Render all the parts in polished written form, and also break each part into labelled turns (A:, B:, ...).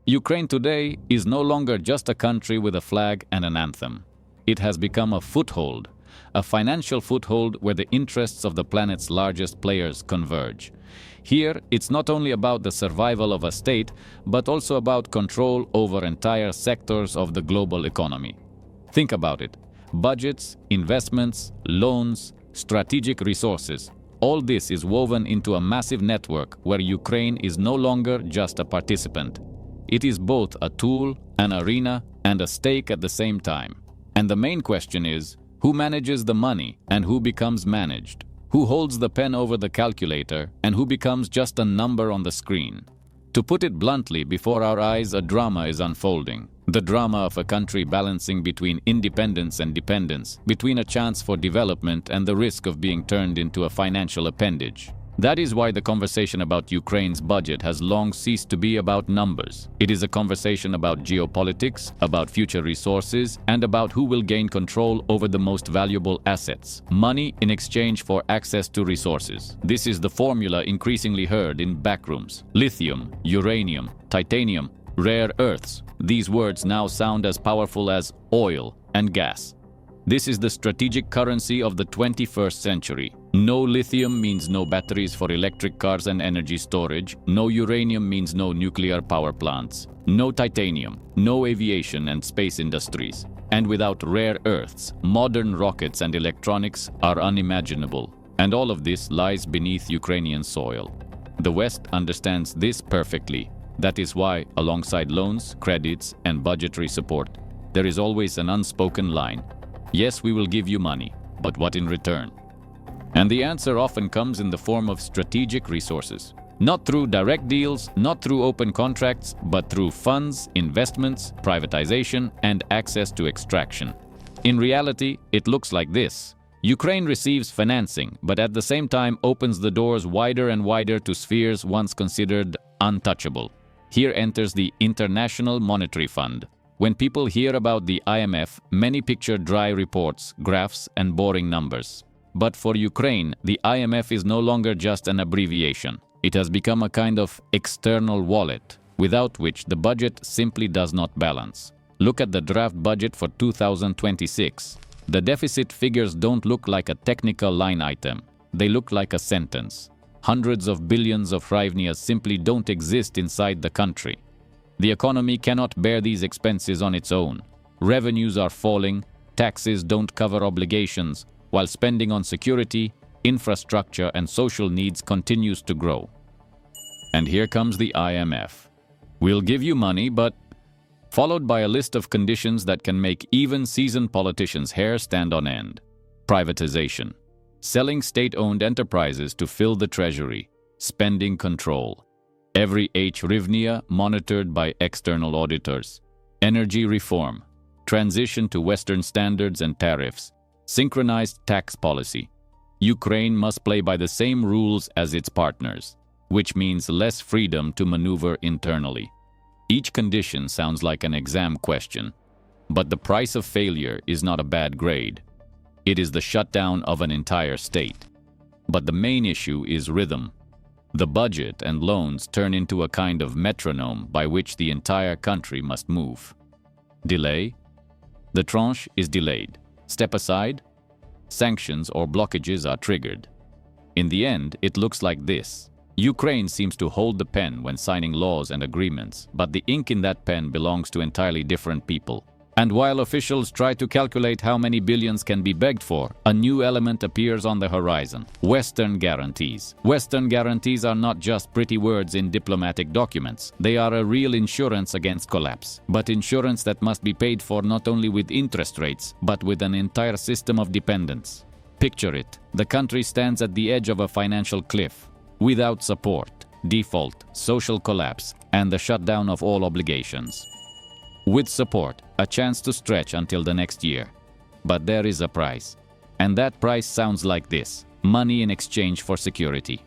A: Ukraine today is no longer just a country with a flag and an anthem. It has become a foothold, a financial foothold where the interests of the planet's largest players converge. Here, it's not only about the survival of a state, but also about control over entire sectors of the global economy. Think about it. Budgets, investments, loans, strategic resources. All this is woven into a massive network where Ukraine is no longer just a participant. It is both a tool, an arena, and a stake at the same time. And the main question is, who manages the money and who becomes managed? Who holds the pen over the calculator and who becomes just a number on the screen? To put it bluntly, before our eyes a drama is unfolding. The drama of a country balancing between independence and dependence, between a chance for development and the risk of being turned into a financial appendage. That is why the conversation about Ukraine's budget has long ceased to be about numbers. It is a conversation about geopolitics, about future resources, and about who will gain control over the most valuable assets: money in exchange for access to resources. This is the formula increasingly heard in backrooms. Lithium, uranium, titanium, rare earths. These words now sound as powerful as oil and gas. This is the strategic currency of the 21st century. No lithium means no batteries for electric cars and energy storage. No uranium means no nuclear power plants. No titanium, no aviation and space industries. And without rare earths, modern rockets and electronics are unimaginable. And all of this lies beneath Ukrainian soil. The West understands this perfectly. That is why, alongside loans, credits, and budgetary support, there is always an unspoken line. Yes, we will give you money, but what in return? And the answer often comes in the form of strategic resources. Not through direct deals, not through open contracts, but through funds, investments, privatization, and access to extraction. In reality, it looks like this. Ukraine receives financing, but at the same time opens the doors wider and wider to spheres once considered untouchable. Here enters the International Monetary Fund. When people hear about the IMF, many picture dry reports, graphs, and boring numbers. But for Ukraine, the IMF is no longer just an abbreviation. It has become a kind of external wallet, without which the budget simply does not balance. Look at the draft budget for 2026. The deficit figures don't look like a technical line item. They look like a sentence. Hundreds of billions of hryvnias simply don't exist inside the country. The economy cannot bear these expenses on its own. Revenues are falling, taxes don't cover obligations, while spending on security, infrastructure, and social needs continues to grow. And here comes the IMF. We'll give you money, but... followed by a list of conditions that can make even seasoned politicians' hair stand on end. Privatization. Selling state-owned enterprises to fill the treasury. Spending control. Every hryvnia monitored by external auditors. Energy reform. Transition to Western standards and tariffs. Synchronized tax policy. Ukraine must play by the same rules as its partners, which means less freedom to maneuver internally. Each condition sounds like an exam question, but the price of failure is not a bad grade. It is the shutdown of an entire state. But the main issue is rhythm. The budget and loans turn into a kind of metronome by which the entire country must move. Delay? The tranche is delayed. Step aside? Sanctions or blockages are triggered. In the end, it looks like this. Ukraine seems to hold the pen when signing laws and agreements, but the ink in that pen belongs to entirely different people. And while officials try to calculate how many billions can be begged for, a new element appears on the horizon: Western guarantees. Western guarantees are not just pretty words in diplomatic documents. They are a real insurance against collapse, but insurance that must be paid for not only with interest rates, but with an entire system of dependence. Picture it. The country stands at the edge of a financial cliff. Without support, default, social collapse, and the shutdown of all obligations. With support, a chance to stretch until the next year. But there is a price. And that price sounds like this: money in exchange for security.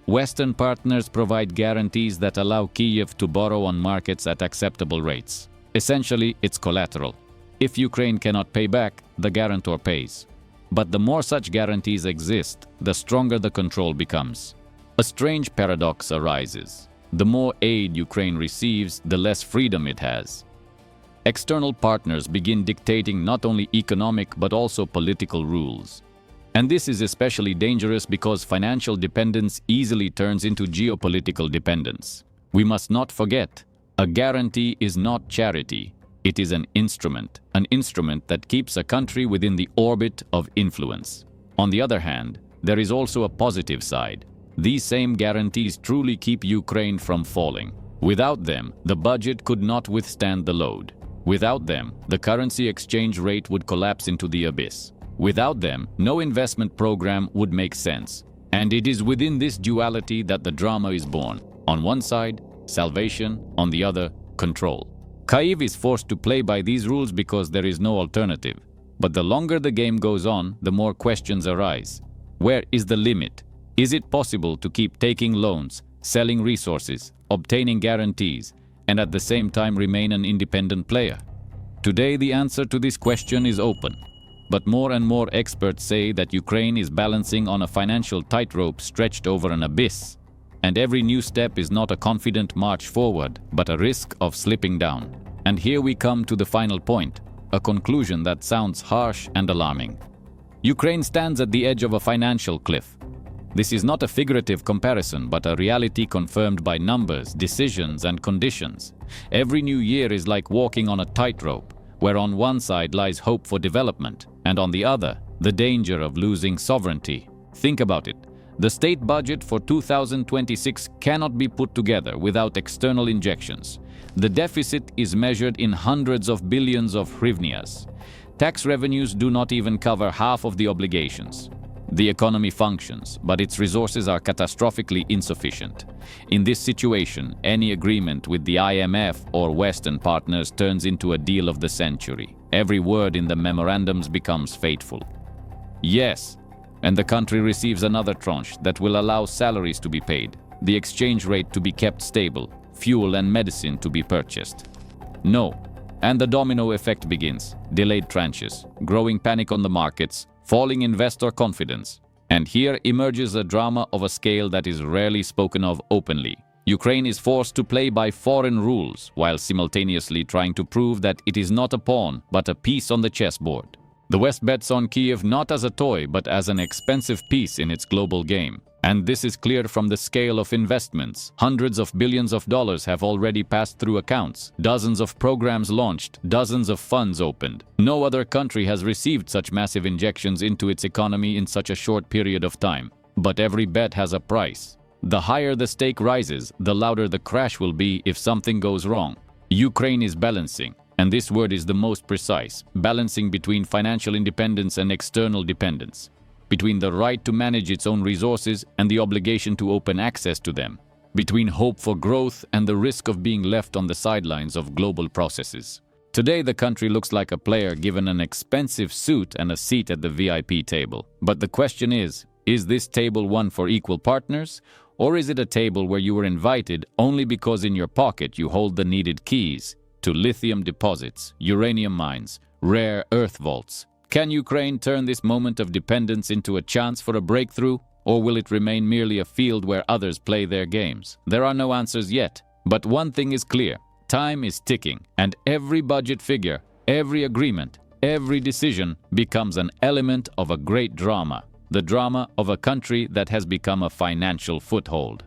A: Western partners provide guarantees that allow Kyiv to borrow on markets at acceptable rates. Essentially, it's collateral. If Ukraine cannot pay back, the guarantor pays. But the more such guarantees exist, the stronger the control becomes. A strange paradox arises. The more aid Ukraine receives, the less freedom it has. External partners begin dictating not only economic but also political rules. And this is especially dangerous because financial dependence easily turns into geopolitical dependence. We must not forget, a guarantee is not charity. It is an instrument that keeps a country within the orbit of influence. On the other hand, there is also a positive side. These same guarantees truly keep Ukraine from falling. Without them, the budget could not withstand the load. Without them, the currency exchange rate would collapse into the abyss. Without them, no investment program would make sense. And it is within this duality that the drama is born. On one side, salvation, on the other, control. Kyiv is forced to play by these rules because there is no alternative. But the longer the game goes on, the more questions arise. Where is the limit? Is it possible to keep taking loans, selling resources, obtaining guarantees, and at the same time remain an independent player? Today, the answer to this question is open. But more and more experts say that Ukraine is balancing on a financial tightrope stretched over an abyss. And every new step is not a confident march forward, but a risk of slipping down. And here we come to the final point, a conclusion that sounds harsh and alarming. Ukraine stands at the edge of a financial cliff. This is not a figurative comparison, but a reality confirmed by numbers, decisions, and conditions. Every new year is like walking on a tightrope, where on one side lies hope for development, and on the other, the danger of losing sovereignty. Think about it. The state budget for 2026 cannot be put together without external injections. The deficit is measured in hundreds of billions of hryvnias. Tax revenues do not even cover half of the obligations. The economy functions, but its resources are catastrophically insufficient. In this situation, any agreement with the IMF or Western partners turns into a deal of the century. Every word in the memorandums becomes fateful. Yes, and the country receives another tranche that will allow salaries to be paid, the exchange rate to be kept stable, fuel and medicine to be purchased. No, and the domino effect begins. Delayed tranches, growing panic on the markets, falling investor confidence. And here emerges a drama of a scale that is rarely spoken of openly. Ukraine is forced to play by foreign rules, while simultaneously trying to prove that it is not a pawn, but a piece on the chessboard. The West bets on Kyiv not as a toy, but as an expensive piece in its global game. And this is clear from the scale of investments. Hundreds of billions of dollars have already passed through accounts, dozens of programs launched, dozens of funds opened. No other country has received such massive injections into its economy in such a short period of time. But every bet has a price. The higher the stake rises, the louder the crash will be if something goes wrong. Ukraine is balancing, and this word is the most precise, balancing between financial independence and external dependence, between the right to manage its own resources and the obligation to open access to them, between hope for growth and the risk of being left on the sidelines of global processes. Today, the country looks like a player given an expensive suit and a seat at the VIP table. But the question is this table one for equal partners, or is it a table where you were invited only because in your pocket you hold the needed keys to lithium deposits, uranium mines, rare earth vaults? Can Ukraine turn this moment of dependence into a chance for a breakthrough, or will it remain merely a field where others play their games? There are no answers yet, but one thing is clear. Time is ticking, and every budget figure, every agreement, every decision becomes an element of a great drama, the drama of a country that has become a financial foothold.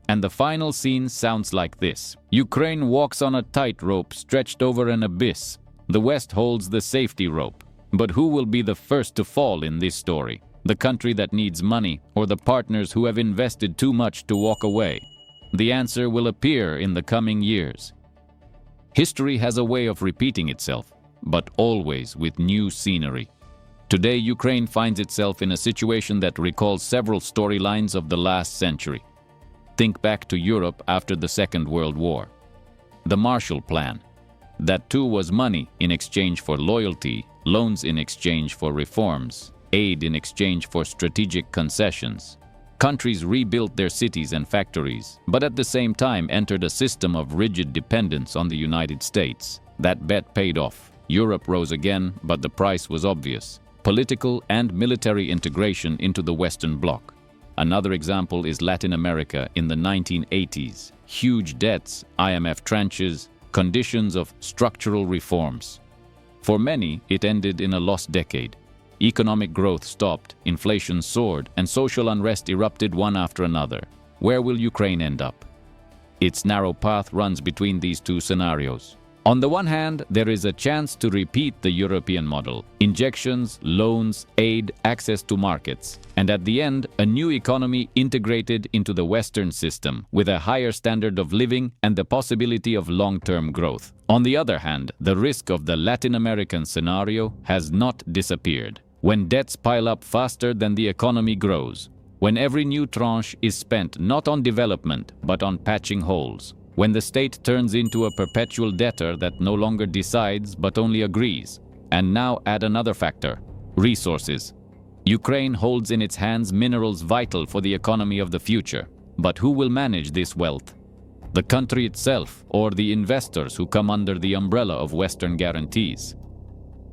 A: And the final scene sounds like this. Ukraine walks on a tightrope stretched over an abyss. The West holds the safety rope. But who will be the first to fall in this story? The country that needs money, or the partners who have invested too much to walk away? The answer will appear in the coming years. History has a way of repeating itself, but always with new scenery. Today, Ukraine finds itself in a situation that recalls several storylines of the last century. Think back to Europe after the Second World War. The Marshall Plan. That too was money in exchange for loyalty, loans in exchange for reforms, aid in exchange for strategic concessions. Countries rebuilt their cities and factories, but at the same time entered a system of rigid dependence on the United States. That bet paid off. Europe rose again, but the price was obvious: political and military integration into the Western Bloc. Another example is Latin America in the 1980s. Huge debts, IMF tranches, conditions of structural reforms. For many, it ended in a lost decade. Economic growth stopped, inflation soared, and social unrest erupted one after another. Where will Ukraine end up? Its narrow path runs between these two scenarios. On the one hand, there is a chance to repeat the European model: injections, loans, aid, access to markets, and at the end, a new economy integrated into the Western system with a higher standard of living and the possibility of long-term growth. On the other hand, the risk of the Latin American scenario has not disappeared. When debts pile up faster than the economy grows, when every new tranche is spent not on development but on patching holes, when the state turns into a perpetual debtor that no longer decides but only agrees. And now add another factor: resources. Ukraine holds in its hands minerals vital for the economy of the future. But who will manage this wealth? The country itself, or the investors who come under the umbrella of Western guarantees?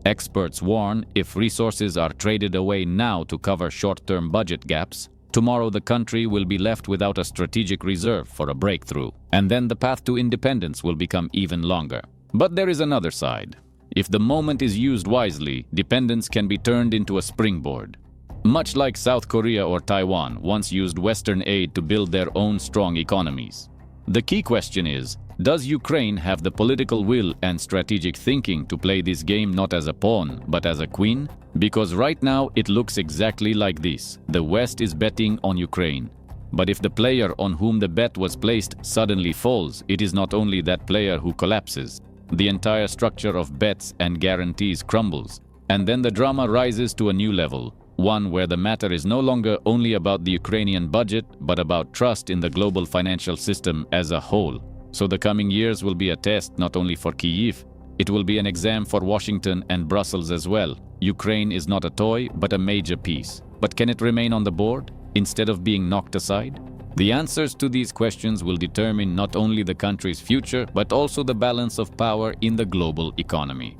A: Experts warn if resources are traded away now to cover short-term budget gaps, tomorrow the country will be left without a strategic reserve for a breakthrough, and then the path to independence will become even longer. But there is another side. If the moment is used wisely, dependence can be turned into a springboard. Much like South Korea or Taiwan once used Western aid to build their own strong economies. The key question is, does Ukraine have the political will and strategic thinking to play this game not as a pawn, but as a queen? Because right now it looks exactly like this. The West is betting on Ukraine. But if the player on whom the bet was placed suddenly falls, it is not only that player who collapses. The entire structure of bets and guarantees crumbles. And then the drama rises to a new level. One where the matter is no longer only about the Ukrainian budget, but about trust in the global financial system as a whole. So the coming years will be a test not only for Kyiv, it will be an exam for Washington and Brussels as well. Ukraine is not a toy, but a major piece. But can it remain on the board instead of being knocked aside? The answers to these questions will determine not only the country's future, but also the balance of power in the global economy.